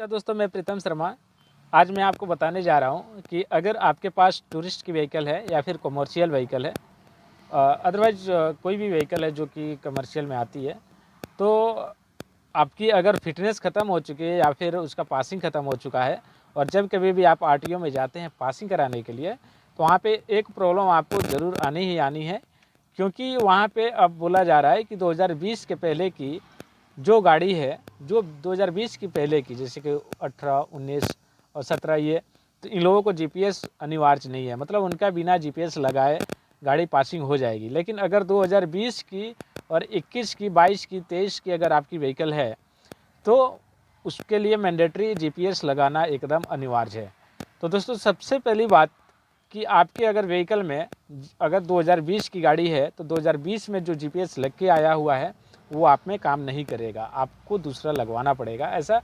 नमस्कार दोस्तों, मैं प्रीतम शर्मा। आज मैं आपको बताने जा रहा हूँ कि अगर आपके पास टूरिस्ट की व्हीकल है या फिर कमर्शियल व्हीकल है, अदरवाइज कोई भी व्हीकल है जो कि कमर्शियल में आती है, तो आपकी अगर फिटनेस ख़त्म हो चुकी है या फिर उसका पासिंग ख़त्म हो चुका है और जब कभी भी आप आरटीओ में जाते हैं पासिंग कराने के लिए, तो वहाँ पे एक प्रॉब्लम आपको ज़रूर आनी ही आनी है। क्योंकि वहाँ पे अब बोला जा रहा है कि 2020 के पहले की जो गाड़ी है, जो 2020 की पहले की, जैसे कि 18, 19 और 17, ये तो इन लोगों को जीपीएस अनिवार्य नहीं है, मतलब उनका बिना जीपीएस लगाए गाड़ी पासिंग हो जाएगी। लेकिन अगर 2020 की और 21 की, 22 की, 23 की अगर आपकी व्हीकल है, तो उसके लिए मैंडेटरी जीपीएस लगाना एकदम अनिवार्य है। तो दोस्तों, सबसे पहली बात कि आपके अगर व्हीकल में अगर 2020 की गाड़ी है, तो 2020 में जो जीपीएस लग के आया हुआ है वो आप में काम नहीं करेगा, आपको दूसरा लगवाना पड़ेगा। ऐसा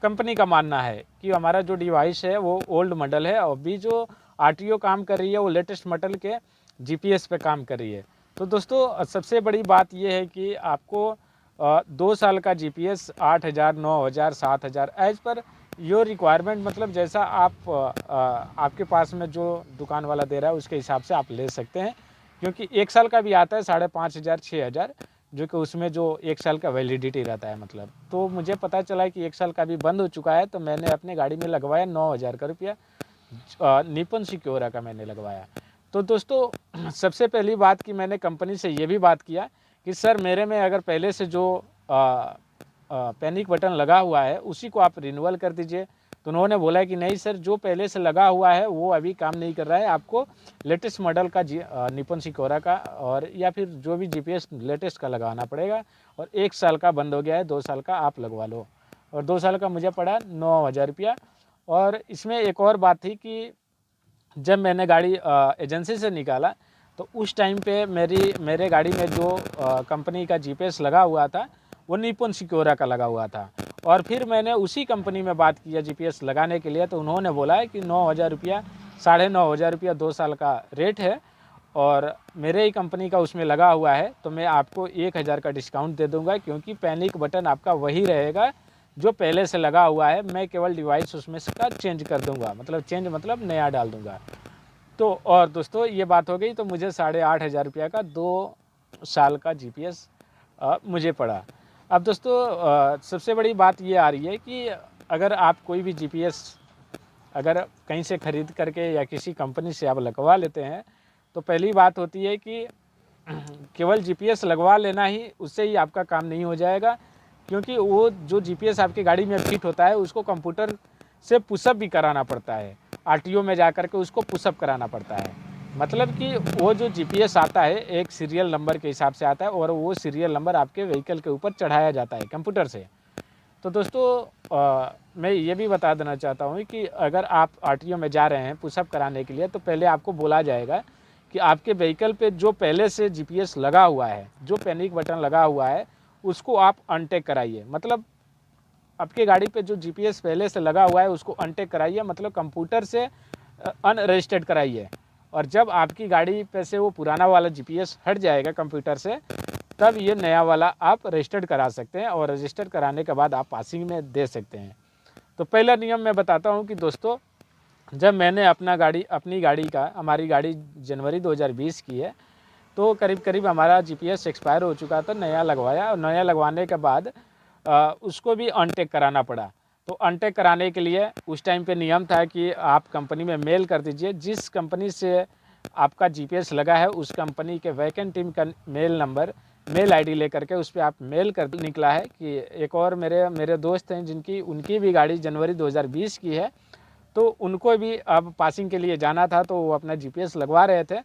कंपनी का मानना है कि हमारा जो डिवाइस है वो ओल्ड मॉडल है और अभी जो आरटीओ काम कर रही है वो लेटेस्ट मॉडल के जीपीएस पे काम कर रही है। तो दोस्तों, सबसे बड़ी बात ये है कि आपको 2 साल का GPS 8,000, 9,000, 7,000 as per your requirement, मतलब जैसा आप आपके पास में जो दुकान वाला दे रहा है उसके हिसाब से आप ले सकते हैं। क्योंकि 1 साल का भी आता है 5,500, 6,000, जो कि उसमें जो 1 साल का वैलिडिटी रहता है। मतलब तो मुझे पता चला है कि 1 साल का भी बंद हो चुका है, तो मैंने अपने गाड़ी में लगवाया 9,000 का रुपया, निपन सिक्योरा का मैंने लगवाया। तो दोस्तों, सबसे पहली बात कि मैंने कंपनी से ये भी बात किया कि सर मेरे में अगर पहले से जो पैनिक बटन लगा हुआ है उसी को आप रिन्यूअल कर दीजिए। तो उन्होंने बोला कि नहीं सर, जो पहले से लगा हुआ है वो अभी काम नहीं कर रहा है, आपको लेटेस्ट मॉडल का निपन सिक्योरा का और या फिर जो भी जीपीएस लेटेस्ट का लगाना पड़ेगा। और 1 साल का बंद हो गया है, 2 साल का आप लगवा लो। और 2 साल का मुझे पड़ा 9,000 रुपया। और इसमें एक और बात थी कि जब मैंने गाड़ी एजेंसी से निकाला, तो उस टाइम पे मेरे गाड़ी में जो कंपनी का जीपीएस लगा हुआ था वो निपन सिक्योरा का लगा हुआ था। और फिर मैंने उसी कंपनी में बात किया जीपीएस लगाने के लिए, तो उन्होंने बोला है कि 9,000 रुपया, 9,500 रुपया 2 साल का रेट है और मेरे ही कंपनी का उसमें लगा हुआ है, तो मैं आपको 1,000 का डिस्काउंट दे दूंगा। क्योंकि पैनिक बटन आपका वही रहेगा जो पहले से लगा हुआ है, मैं केवल डिवाइस उसमें से का चेंज कर दूंगा, मतलब चेंज मतलब नया डाल दूंगा। तो और दोस्तों, ये बात हो गई, तो मुझे 8,500 रुपया का 2 साल का जीपीएस मुझे पड़ा। अब दोस्तों, सबसे बड़ी बात ये आ रही है कि अगर आप कोई भी जीपीएस अगर कहीं से ख़रीद करके या किसी कंपनी से आप लगवा लेते हैं, तो पहली बात होती है कि केवल जीपीएस लगवा लेना ही, उससे ही आपका काम नहीं हो जाएगा। क्योंकि वो जो जीपीएस आपकी गाड़ी में फिट होता है उसको कंप्यूटर से पुशअप भी कराना पड़ता है, आरटीओ में जा कर के उसको पुशअप कराना पड़ता है। मतलब कि वो जो जीपीएस आता है एक सीरियल नंबर के हिसाब से आता है और वो सीरियल नंबर आपके व्हीकल के ऊपर चढ़ाया जाता है कंप्यूटर से। तो दोस्तों, मैं ये भी बता देना चाहता हूँ कि अगर आप आरटीओ में जा रहे हैं पुशअप कराने के लिए, तो पहले आपको बोला जाएगा कि आपके व्हीकल पे जो पहले से जीपीएस लगा हुआ है, जो पैनिक बटन लगा हुआ है, उसको आप अनटेक कराइए। मतलब आपके गाड़ी पे जो जीपीएस पहले से लगा हुआ है उसको अनटेक कराइए, मतलब कंप्यूटर से अनरजिस्टर्ड कराइए। और जब आपकी गाड़ी पे से वो पुराना वाला जीपीएस हट जाएगा कंप्यूटर से, तब ये नया वाला आप रजिस्टर्ड करा सकते हैं और रजिस्टर्ड कराने के बाद आप पासिंग में दे सकते हैं। तो पहला नियम मैं बताता हूँ कि दोस्तों, जब मैंने अपनी गाड़ी का, हमारी गाड़ी जनवरी 2020 की है, तो करीब करीब हमारा जीपीएस एक्सपायर हो चुका था, नया लगवाया और नया लगवाने के बाद उसको भी अनटेक कराना पड़ा। तो अनटेक कराने के लिए उस टाइम पे नियम था कि आप कंपनी में मेल कर दीजिए, जिस कंपनी से आपका जीपीएस लगा है उस कंपनी के वैकेंट टीम का मेल आईडी लेकर के उस पर आप मेल कर निकला है कि एक और मेरे दोस्त हैं जिनकी उनकी भी गाड़ी जनवरी 2020 की है, तो उनको भी अब पासिंग के लिए जाना था, तो वो अपना जीपीएस लगवा रहे थे।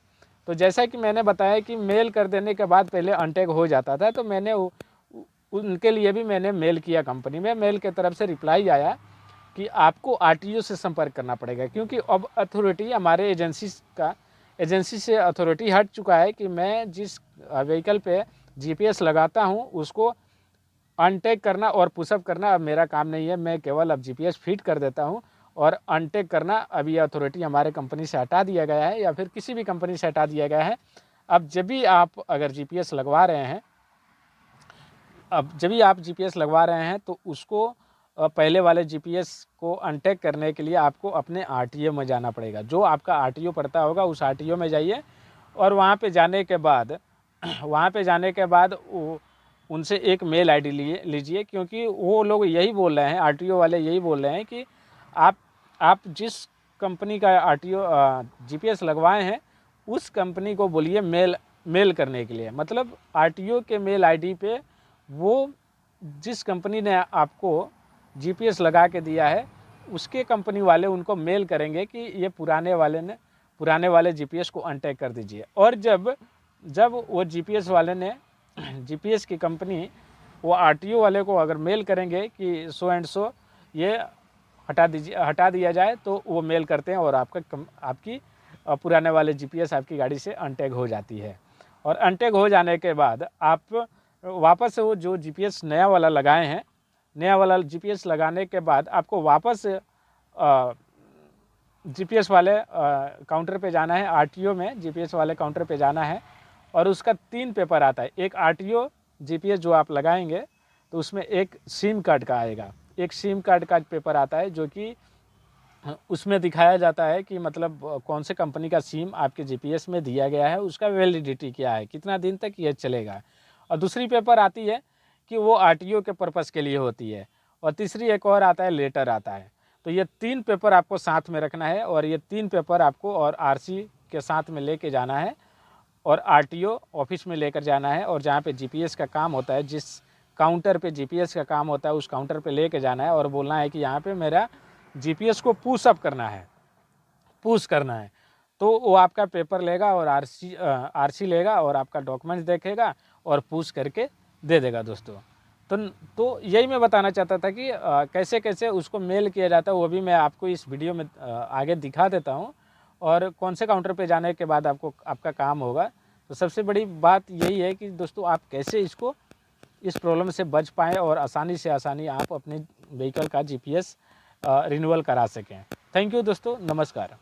तो जैसा कि मैंने बताया कि मेल कर देने के बाद पहले अनटेक हो जाता था, तो मैंने उनके लिए भी मैंने मेल किया कंपनी में। मेल के तरफ से रिप्लाई आया कि आपको आरटीओ से संपर्क करना पड़ेगा, क्योंकि अब अथॉरिटी हमारे एजेंसी से अथॉरिटी हट चुका है कि मैं जिस व्हीकल पे जीपीएस लगाता हूं उसको अनटेक करना और पुशअप करना अब मेरा काम नहीं है। मैं केवल अब जीपीएस फिट कर देता हूं और अनटेक करना अब ये अथॉरिटी हमारे कंपनी से हटा दिया गया है, या फिर किसी भी कंपनी से हटा दिया गया है। अब जब भी आप अगर जीपीएस लगवा रहे हैं तो उसको पहले वाले जीपीएस को अनटैग करने के लिए आपको अपने आरटीओ में जाना पड़ेगा। जो आपका आरटीओ पड़ता होगा उस आरटीओ में जाइए और वहाँ पे जाने के बाद उनसे एक मेल आईडी लीजिए, क्योंकि वो लोग यही बोल रहे हैं, आरटीओ वाले यही बोल रहे हैं कि आप जिस कंपनी का आरटीओ जीपीएस लगवाए हैं उस कंपनी को बोलिए मेल करने के लिए। मतलब आरटीओ के मेल आईडी पे वो जिस कंपनी ने आपको जीपीएस लगा के दिया है उसके कंपनी वाले उनको मेल करेंगे कि ये पुराने वाले जीपीएस को अनटैग कर दीजिए। और जब वो जीपीएस वाले ने जीपीएस की कंपनी वो आरटीओ वाले को अगर मेल करेंगे कि सो एंड सो ये हटा दिया जाए, तो वो मेल करते हैं और आपकी पुराने वाले जीपीएस आपकी गाड़ी से अनटैग हो जाती है। और अनटैग हो जाने के बाद आप वापस वो जो जीपीएस नया वाला लगाए हैं, नया वाला जीपीएस लगाने के बाद आपको वापस जीपीएस वाले काउंटर पे जाना है, आरटीओ में जीपीएस वाले काउंटर पे जाना है और उसका 3 पेपर आता है। एक आरटीओ जीपीएस जो आप लगाएंगे तो उसमें एक सिम कार्ड का आएगा, एक सिम कार्ड का पेपर आता है जो कि उसमें दिखाया जाता है कि मतलब कौन से कंपनी का सिम आपके जीपीएस में दिया गया है, उसका वैलिडिटी क्या है, कितना दिन तक ये चलेगा। और दूसरी पेपर आती है कि वो आरटीओ के पर्पज़ के लिए होती है। और तीसरी एक और आता है, लेटर आता है। तो ये 3 पेपर आपको साथ में रखना है और ये 3 पेपर आपको और आरसी के साथ में लेके जाना है और आरटीओ ऑफिस में लेकर जाना है। और जहाँ पे जीपीएस का काम होता है, जिस काउंटर पे जीपीएस का काम होता है उस काउंटर पे लेके जाना है और बोलना है कि यहाँ पे मेरा जीपीएस को पुश करना है। तो वो आपका पेपर लेगा और आरसी लेगा और आपका डॉक्यूमेंट्स देखेगा और पुश करके दे देगा दोस्तों। तो यही मैं बताना चाहता था कि कैसे कैसे उसको मेल किया जाता है, वो भी मैं आपको इस वीडियो में आगे दिखा देता हूँ। और कौन से काउंटर पे जाने के बाद आपका काम होगा। तो सबसे बड़ी बात यही है कि दोस्तों आप कैसे इस प्रॉब्लम से बच पाएँ और आसानी से आप अपने व्हीकल का जीपीएस रिन्यूअल करा सकें। थैंक यू दोस्तों, नमस्कार।